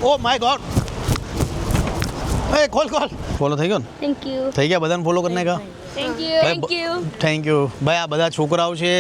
Oh my God એ ખોલ follow થઈ ગયો ને થેન્ક યુ થઈ ગયા બધાને ફોલો કરી નાખ્યા થેન્ક યુ ભાઈ આ બધા છોકરાઓ છે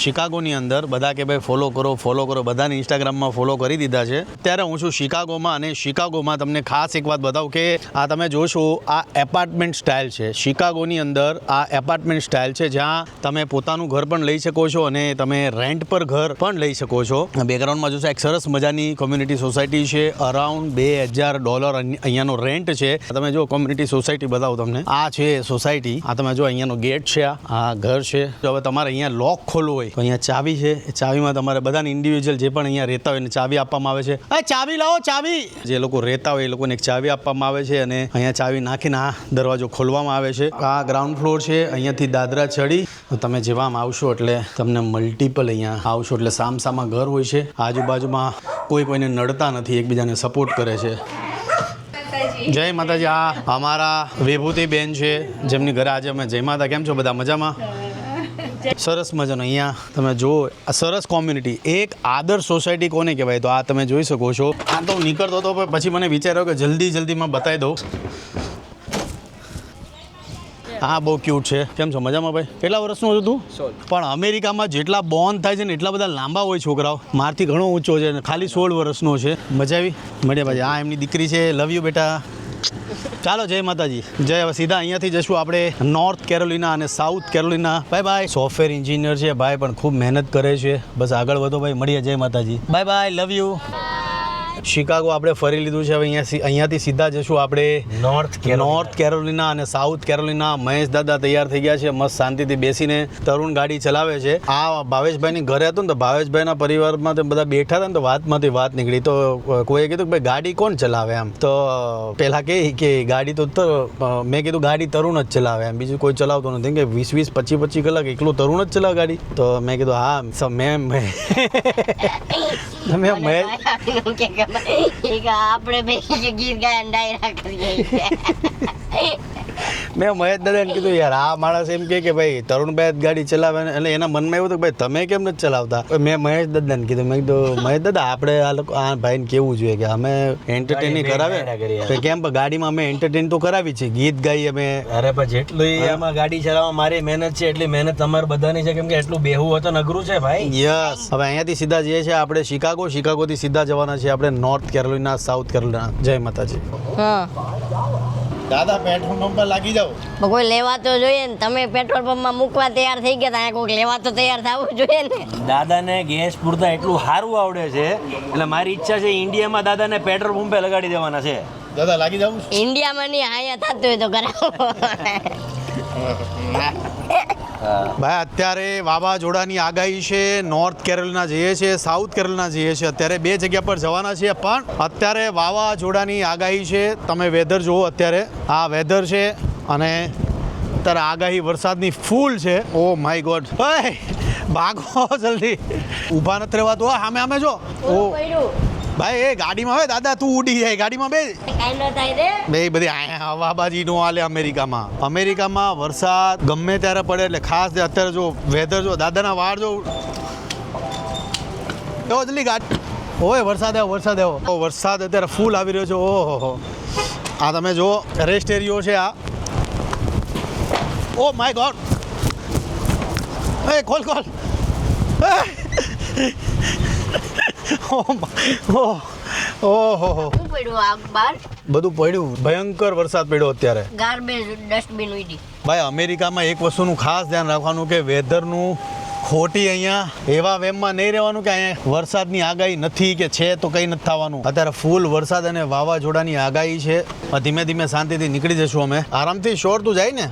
શિકાગોની અંદર બધા કે ભાઈ ફોલો કરો બધાને ઇન્સ્ટાગ્રામમાં ફોલો કરી દીધા છે ત્યારે હું છું શિકાગોમાં અને શિકાગોમાં તમને ખાસ એક વાત બતાવું કે આ તમે જોશો આ એપાર્ટમેન્ટ સ્ટાઇલ છે શિકાગોની અંદર આ એપાર્ટમેન્ટ સ્ટાઇલ છે જ્યાં તમે પોતાનું ઘર પણ લઈ શકો છો અને તમે રેન્ટ પર ઘર પણ લઈ શકો છો બેકગ્રાઉન્ડમાં જોશો એક સરસ મજાની કોમ્યુનિટી સોસાયટી છે અરાઉન્ડ $2,000 અહીંયાનો રેન્ટ છે તમે જો કોમ્યુનિટી સોસાયટી બતાવો તમને આ છે સોસાયટી આ તમે જો અહીંયાનો ગેટ છે આ ઘર છે જો હવે તમારે અહીંયા લોક ખોલવું હોય તો અહીંયા ચાવી છે એ ચાવીમાં તમારે બધાને ઇન્ડિવિજ્યુઅલ જે પણ અહીંયા રહેતા હોય એને ચાવી આપવામાં આવે છે ચાવી લાવો ચાવી જે લોકો રહેતા હોય એ લોકોને એક ચાવી આપવામાં આવે છે અને અહીંયા ચાવી નાખીને આ દરવાજો ખોલવામાં આવે છે આ ગ્રાઉન્ડ ફ્લોર છે અહીંયાથી દાદરા ચડી તમે જેવામાં આવશો એટલે તમને મલ્ટિપલ અહીંયા આવશો એટલે સામસામા ઘર હોય છે આજુબાજુમાં કોઈને નડતા નથી એકબીજાને સપોર્ટ કરે છે જય માતાજી આ અમારા વિભૂતિબેન છે જેમની ઘરે આજે અમે જય માતા કેમ છો બધા મજામાં સરસ મજાનો અહીંયા તમે જુઓ આ સરસ કોમ્યુનિટી એક આદર્શ સોસાયટી કોને કહેવાય તો આ તમે જોઈ શકો છો આ તો નીકળતો હતો પછી મને વિચાર્યો કે જલ્દીમાં બતાવી દઉં હા બહુ ક્યુટ છે કેમ છો મજામાં ભાઈ કેટલા વર્ષનું હતું તું પણ અમેરિકામાં જેટલા બોર્ન થાય છે ને એટલા બધા લાંબા હોય છોકરાઓ મારથી ઘણો ઊંચો છે ખાલી 16 વર્ષનો છે મજા આવી મળ્યા ભાઈ આ એમની દીકરી છે લવ યુ બેટા ચાલો જય માતાજી જય હવે સીધા અહીંયાથી જશું આપણે નોર્થ કેરોલિના અને સાઉથ કેરોલિના બાય સોફ્ટવેર એન્જિનિયર છે ભાઈ પણ ખૂબ મહેનત કરે છે બસ આગળ વધો ભાઈ મળીએ જય માતાજી બાય લવ યુ શિકાગો આપણે ફરી લીધું છે હવે અહીંયાથી સીધા જશું આપણે નોર્થ કેરોલિના અને સાઉથ કેરોલિના મહેશ દાદા તૈયાર થઈ ગયા છે મસ્ત શાંતિથી બેસીને તરુણ ગાડી ચલાવે છે આ ભાવેશભાઈની ઘરે હતું ને તો ભાવેશભાઈના પરિવારમાં બધા બેઠા હતા ને તો વાતમાંથી વાત નીકળી તો કોઈએ કીધું કે ભાઈ ગાડી કોણ ચલાવે એમ તો પહેલાં કે ગાડી તો મેં કીધું ગાડી તરુણ જ ચલાવે એમ બીજું કોઈ ચલાવતો નથી કે 20-25 કલાક એકલું તરુણ જ ચલાવે ગાડી તો મેં કીધું હા મેં આપણે ગીત ગાયન ડાયરા કરીએ મેં મહેશ દાદાને કીધું યાર આ માણસ એમ કે ભાઈ તરુણભાઈ ગાડી ચલાવે એટલે એના મનમાં એવું હતું કે ભાઈ તમે કેમ નથી ચલાવતા મેં મહેશ દાદાને કીધું મેં કીધું મહેશ દાદા આપણે આ લોકો આ ભાઈને કેવું જોઈએ કે અમે એન્ટરટેનિંગ કરાવે કેમ ગાડીમાં અમે એન્ટરટેન તો કરાવી છે ગીત ગાઈ અમે અરે પણ જેટલું એમાં ગાડી ચલાવવા મારી મહેનત છે એટલી મહેનત તમારે બધાની છે કેમ કે એટલું બેહવું હતું અઘરું છે ભાઈ યસ હવે અહીંયાથી સીધા જઈએ છીએ આપણે શિકાગોથી સીધા જવાના છે આપણે નોર્થ કેરોલિના સાઉથ કેરોલિના જય માતાજી હા દાદા પેટ્રોલ પંપ પર લાગી જાઓ કોઈ લેવા તો જોઈએ ને તમે પેટ્રોલ પંપમાં મૂકવા તૈયાર થઈ ગયા ત્યાં કોઈ લેવા તો તૈયાર થવું જોઈએ ને દાદાને ગેસ પૂરતા એટલું સારું આવડે છે એટલે મારી ઈચ્છા છે ઇન્ડિયામાં દાદાને પેટ્રોલ પંપે લગાડી દેવાના છે દાદા લાગી જાવ ઇન્ડિયામાં નહીં અહીંયા થતું હોય તો કરાવો ભાઈ અત્યારે વાવાઝોડાની આગાહી છે નોર્થ કેરોલિના જઈએ છીએ સાઉથ કેરોલિના જઈએ છીએ અત્યારે બે જગ્યા પર જવાના છીએ પણ અત્યારે વાવાઝોડાની આગાહી છે તમે વેધર જુઓ અત્યારે આ વેધર છે અને અત્યારે આગાહી વરસાદની ફૂલ છે ઓ માય ગોડ ભાગો જલ્દી ઊભા નથી રહેવાતું સામે જો ઓ ભાઈ એ ગાડીમાં હોય દાદા તું ઉડી જાય ગાડીમાં બે બધી હવાબાજી નો હાલે અમેરિકામાં વરસાદ ગમે ત્યારે પડે એટલે ખાસ અત્યારે જો વેધર જો દાદાના વાળ જો એવો જલ્દી ગાડી ઓય વરસાદ આવ્યો વરસાદ અત્યારે ફૂલ આવી રહ્યો છે ઓહો આ તમે જો રેસ્ટ એરિયો છે આ ઓ માય ગોડ એ ખોલ બધું પડ્યું ભયંકર વરસાદ પડ્યો અત્યારે ગાર્બેજ ડસ્ટબિન ઉડી ભાઈ અમેરિકામાં એક વસ્તુનું ખાસ ધ્યાન રાખવાનું કે વેધરનું ખોટી અહીંયા એવા વેમમાં નહીં રહેવાનું કે અહીંયા વરસાદની આગાહી નથી કે છે તો કંઈ નથી થવાનું અત્યારે ફૂલ વરસાદ અને વાવાઝોડાની આગાહી છે ધીમે ધીમે શાંતિથી નીકળી જશું અમે આરામથી શોર તું જાય ને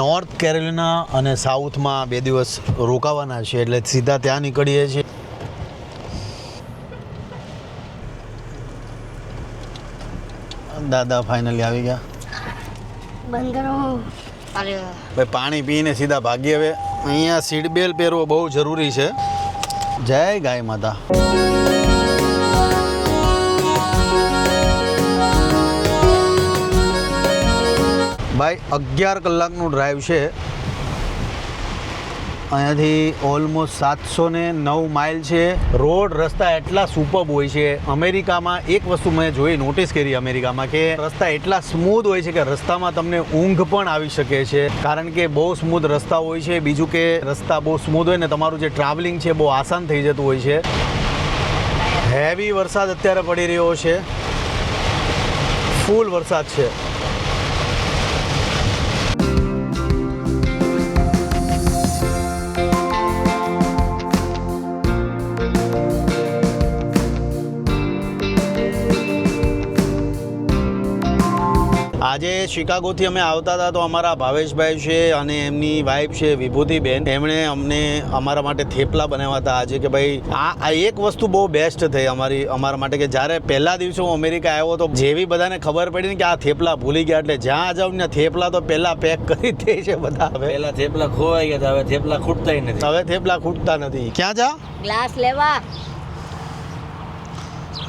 નોર્થ કેરોલિના અને સાઉથમાં 2 દિવસ રોકાવાના છે એટલે સીધા ત્યાં નીકળીએ છીએ દાદા ફાઇનલી આવી ગયા બંધ કરો ભાઈ પાણી પીને સીધા ભાગીએ હવે અહીંયા સીટ બેલ્ટ પહેરવો બહુ જરૂરી છે જય ગાય માતા ભાઈ 11 કલાકનું ડ્રાઈવ છે અહીંયાથી ઓલમોસ્ટ 709 માઇલ છે. રોડ રસ્તા એટલા સુપર્બ હોય છે. અમેરિકામાં એક વસ્તુ મેં જોઈ, નોટિસ કરી અમેરિકામાં, કે રસ્તા એટલા સ્મૂધ હોય છે કે રસ્તામાં તમને ઊંઘ પણ આવી શકે છે, કારણ કે બહુ સ્મૂધ રસ્તા હોય છે. બીજું કે રસ્તા બહુ સ્મૂધ હોય ને તમારું જે ટ્રાવેલિંગ છે બહુ આસાન થઈ જતું હોય છે. હેવી વરસાદ અત્યારે પડી રહ્યો છે, ફૂલ વરસાદ છે. આજે શિકાગોથી અમે આવતા હતા તો અમારા ભાવેશભાઈ છે અને એમની વાઈફ છે વિભૂતિબેન, એમણે અમને અમારા માટે થેપલા બનાવ્યા હતા આજે. કે ભાઈ આ એક વસ્તુ બહુ બેસ્ટ થઈ અમારા માટે, કે જ્યારે પહેલા દિવસે હું અમેરિકા આવ્યો તો જેવી બધાને ખબર પડી ને કે આ થેપલા ભૂલી ગયા, એટલે જ્યાં જાવ ને થેપલા તો પહેલા પેક કરી દે છે બધા. પહેલા થેપલા ખોવાઈ ગયા, હવે થેપલા ખૂટતા નથી. હવે થેપલા ખૂટતા નથી. ક્યાં જા? ગ્લાસ લેવા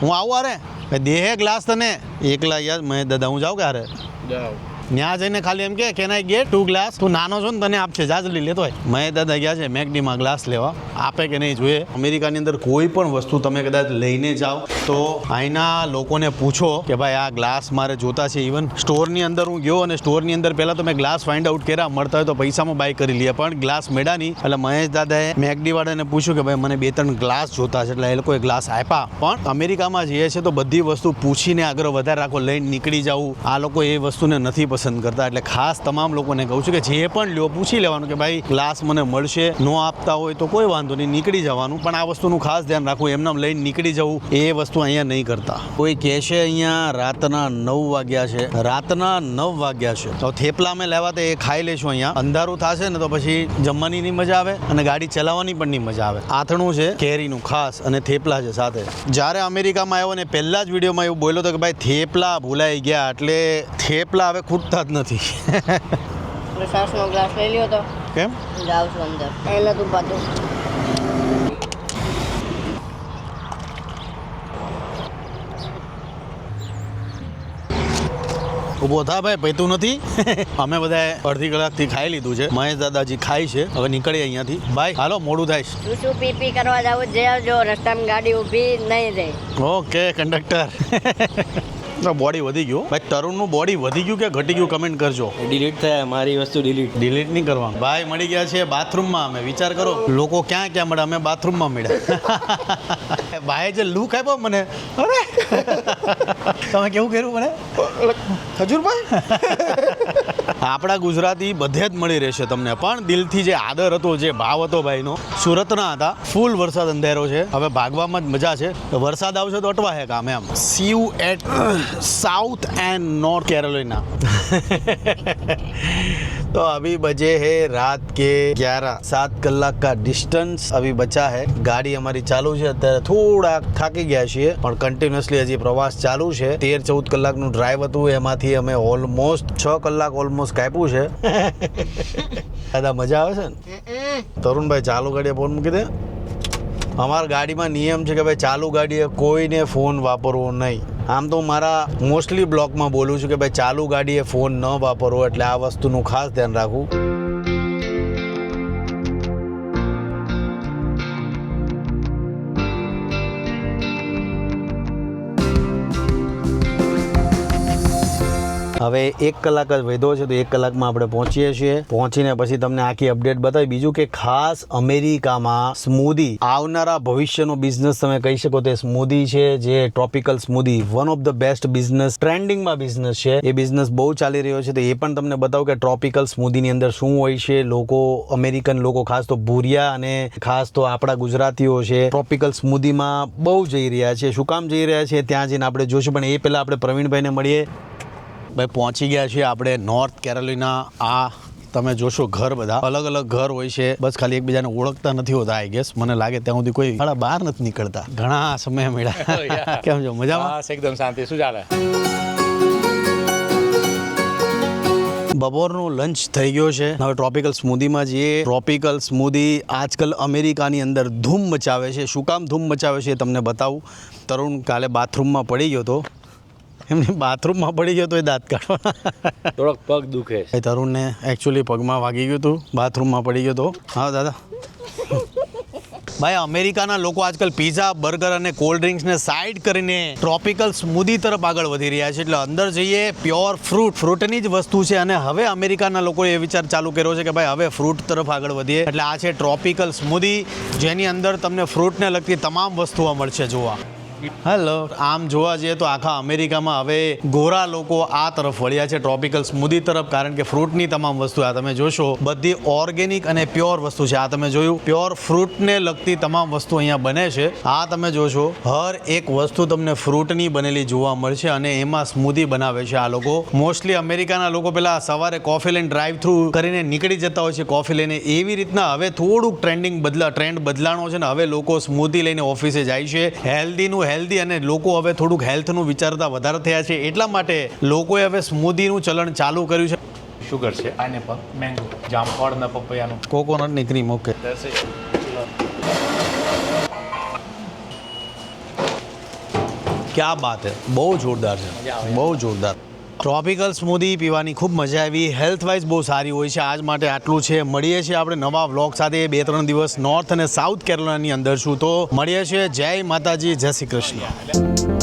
હું આવું. અરે દેહે ગ્લાસ તને એકલા યાર, મેં દાદા હું જાઉં કે અરે ત્યાં જઈને ખાલી એમ કે કેન આઈ ગેટ 2 ગ્લાસ? તું નાનો છો ને તને આપશે, જા જલ્દી લેતો હોય. મેં દાદા ગયા છે મેકડીમાં ગ્લાસ લેવા, આપે કે નહીં જોઈએ. અમેરિકાની અંદર કોઈ પણ વસ્તુ તમે કદાચ લઈને જાઓ તો અહીંના લોકોને પૂછો કે ભાઈ આ ગ્લાસ મારે જોતા છે. ઇવન સ્ટોરની અંદર હું ગયો અને સ્ટોરની અંદર પહેલાં તો મેં ગ્લાસ ફાઇન્ડ આઉટ કર્યા, મળતા હોય તો પૈસામાં બાય કરી લઈએ, પણ ગ્લાસ મેળા નહીં. એટલે મહેશ દાદાએ મેકડીવાળાને પૂછ્યું કે ભાઈ મને 2-3 ગ્લાસ જોતા છે, એટલે એ લોકોએ ગ્લાસ આપ્યા. પણ અમેરિકામાં જઈએ છે તો બધી વસ્તુ પૂછીને આગળ વધારે રાખો, લઈને નીકળી જવું, આ લોકો એ વસ્તુને નથી પસંદ કરતા. એટલે ખાસ તમામ લોકોને કહું છું કે જે પણ લ્યો પૂછી લેવાનું કે ભાઈ ગ્લાસ મને મળશે, નો આપતા હોય તો કોઈ વાંધો નહીં, નીકળી જવાનું. પણ આ વસ્તુનું ખાસ ધ્યાન રાખવું, એમને લઈને નીકળી જવું એ વસ્તુ અહીંયા નહીં કરતા. કોઈ કહે છે અહીંયા રાતના 9 વાગ્યા છે, રાતના 9 વાગ્યા છે તો થેપલા અમે લેવા તો એ ખાઈ લઈશું. અહીંયા અંધારું થશે ને તો પછી જમવાની નહીં મજા આવે અને ગાડી ચલાવવાની પણ નહીં મજા આવે. આથણું છે કેરીનું ખાસ અને થેપલા છે સાથે. જ્યારે અમેરિકામાં આવ્યો ને પહેલા જ વિડીયોમાં એવું બોલ્યો હતો કે ભાઈ થેપલા ભૂલાઈ ગયા, એટલે થેપલા હવે ખૂટતા જ નથી. શ્વાસનો ગ્લાસ લઈ લ્યો તો. કેમ જાવ છું અંદર, એને તું પાતું. ઊભો થા ભાઈ, પૈતું નથી. અમે બધાએ અડધી કલાકથી ખાઈ લીધું છે. મહેશ દાદાજી ખાય છે, હવે નીકળીએ અહીંયાથી. ભાઈ હાલો, મોડું થાય છે. શું પીપી કરવા જાવ જો રસ્તામાં ગાડી ઊભી નહીં રહે. Okay conductor. બોડી વધી ગયું ભાઈ, તરુણનું બોડી વધી ગયું કે ઘટી ગયું કમેન્ટ કરજો. ડિલીટ થાય મારી વસ્તુ, ડિલીટ નહીં કરવાનું. ભાઈ મળી ગયા છે બાથરૂમમાં. અમે વિચાર કરો લોકો ક્યાં ક્યાં મળે, અમે બાથરૂમમાં મળ્યા. ભાઈ જે લુક આપ્યો મને, અરે તમે કેવું કર્યું મને ખજૂરભાઈ. આપણા ગુજરાતી બધે જ મળી રહેશે તમને, પણ દિલથી જે આદર હતો, જે ભાવ હતો ભાઈનો. સુરતના હતા, ફૂલ વરસાદ અંધારો છે, હવે ભાગવામાં જ મજા છે. વરસાદ આવશે તો અટવા હે કામ એમ. See you at south and north Carolina. तो अभी बजे है रात के 11, 7 कलाक का डिस्टेंस अभी बचा है. गाड़ी हमारी चालू છે. અત્યારે થોડા થાકી ગયા છીએ પણ કન્ટિન્યુઅસલી હજી પ્રવાસ ચાલુ છે. 13-14 કલાકનું ડ્રાઈવ હતું, એમાંથી અમે ઓલમોસ્ટ 6 કલાક ઓલમોસ્ટ કાપ્યું છે. દાદા મજા આવે છે ને? તરુણભાઈ ચાલુ ગાડીએ ફોન મૂકી દે. અમારા ગાડીમાં નિયમ છે કે ભાઈ ચાલુ ગાડીએ કોઈને ફોન વાપરવો નહીં. આમ તો મારા મોસ્ટલી બ્લોગમાં બોલું છું કે ભાઈ ચાલુ ગાડીએ ફોન ન વાપરવો, એટલે આ વસ્તુનું ખાસ ધ્યાન રાખવું. હવે 1 કલાક જ વધ્યો છે તો 1 કલાકમાં આપણે પહોંચીએ છીએ. પહોંચીને પછી તમને આખી અપડેટ બતાવી. બીજું કે ખાસ અમેરિકામાં સ્મૂધી આવનારા ભવિષ્યનો બિઝનેસ તમે કહી શકો તે સ્મૂધી છે, જે tropical smoothie, one of the best business, ટ્રેન્ડિંગમાં બિઝનેસ છે. એ બિઝનેસ બહુ ચાલી રહ્યો છે, તો એ પણ તમને બતાવું કે ટ્રોપિકલ સ્મૂધીની અંદર શું હોય છે. લોકો, અમેરિકન લોકો, ખાસ તો ભૂરિયા અને ખાસ તો આપણા ગુજરાતીઓ છે, ટ્રોપિકલ સ્મૂધીમાં બહુ જઈ રહ્યા છે. શું કામ જઈ રહ્યા છે ત્યાં જઈને આપણે જોઈશું, પણ એ પહેલાં આપણે પ્રવીણભાઈને મળીએ. ભાઈ પહોંચી ગયા છીએ આપણે નોર્થ કેરોલિના. આ તમે જોશો ઘર બધા અલગ અલગ ઘર હોય છે, બસ ખાલી એકબીજાને ઓળખતા નથી હોતા. આઈ ગેસ મને લાગે ત્યાં સુધી કોઈ બહાર નથી નીકળતા. ઘણા સમય મળ્યા. કેમ છો? મજામાં? એકદમ શાંતિ. શું ચાલે? બપોરનું લંચ થઈ ગયો છે. હવે ટ્રોપિકલ સ્મૂધીમાં જઈએ. ટ્રોપિકલ સ્મૂધી આજકાલ અમેરિકાની અંદર ધૂમ મચાવે છે. શું કામ ધૂમ મચાવે છે એ તમને બતાવું. તરુણ કાલે બાથરૂમમાં પડી ગયો હતો, એમને બાથરૂમમાં પડી ગયો તો એ દાંત કાઢવા, થોડોક પગ દુખે. તરુણને એકચ્યુઅલી પગમાં વાગી ગયું હતું, બાથરૂમમાં પડી ગયો તો. હા દાદા ભાઈ અમેરિકાના લોકો આજકાલ પીઝા બર્ગર અને કોલ્ડ ડ્રિંક્સને સાઈડ કરીને ટ્રોપિકલ સ્મૂધી તરફ આગળ વધી રહ્યા છે. એટલે અંદર જઈએ પ્યોર ફ્રૂટની જ વસ્તુ છે. અને હવે અમેરિકાના લોકોએ એ વિચાર ચાલુ કર્યો છે કે ભાઈ હવે ફ્રૂટ તરફ આગળ વધીએ. એટલે આ છે ટ્રોપિકલ સ્મૂધી, જેની અંદર તમને ફ્રૂટને લગતી તમામ વસ્તુઓ મળશે. જોવા હેલો, આમ જોવા જઈએ તો આખા અમેરિકામાં હવે ગોરા લોકો આ તરફ વળ્યા છે, ટ્રોપિકલ સ્મૂધી તરફ. કારણ કે ફ્રૂટની તમામ વસ્તુ આ તમે જોશો બધી ઓર્ગેનિક અને પ્યોર વસ્તુ છે. આ તમે જોયું પ્યોર ફ્રૂટને લગતી તમામ વસ્તુ અહીંયા બને છે. આ તમે જોશો હર એક વસ્તુ તમને ફ્રૂટની બનેલી જોવા મળશે અને એમાં સ્મૂધી બનાવે છે આ લોકો. મોસ્ટલી અમેરિકાના લોકો પેલા સવારે કોફી લઈને ડ્રાઈવ થ્રુ કરીને નીકળી જતા હોય છે કોફી લઈને. એવી રીતના હવે થોડુંક ટ્રેન્ડ બદલાણો છે ને હવે લોકો સ્મૂધી લઈને ઓફિસે જાય છે. હેલ્ધી અને લોકો હવે થોડુંક હેલ્થનું વિચારતા વધારે થયા છે. એટલા માટે લોકોએ હવે સ્મૂધીનું ચલણ ચાલુ કર્યું છે. શુગર છે, પાઇનેપલ, મેંગો, જામફળ ને પપૈયાનું, કોકોનટની ક્રીમ. ઓકે, ક્યા બાત હે, બહુ જોરદાર છે, બહુ જોરદાર. ટ્રોપિકલ સ્મૂધી પીવાની ખૂબ મજા આવી. હેલ્થ વાઇઝ બહુ સારી હોય છે. આજ માટે આટલું છે. મળીએ છીએ આપણે નવા વ્લોગ સાથે. 2-3 દિવસ નોર્થ અને સાઉથ કેરોલિનાની અંદર છું. તો મળીએ છીએ. જય માતાજી, જય શ્રી કૃષ્ણ.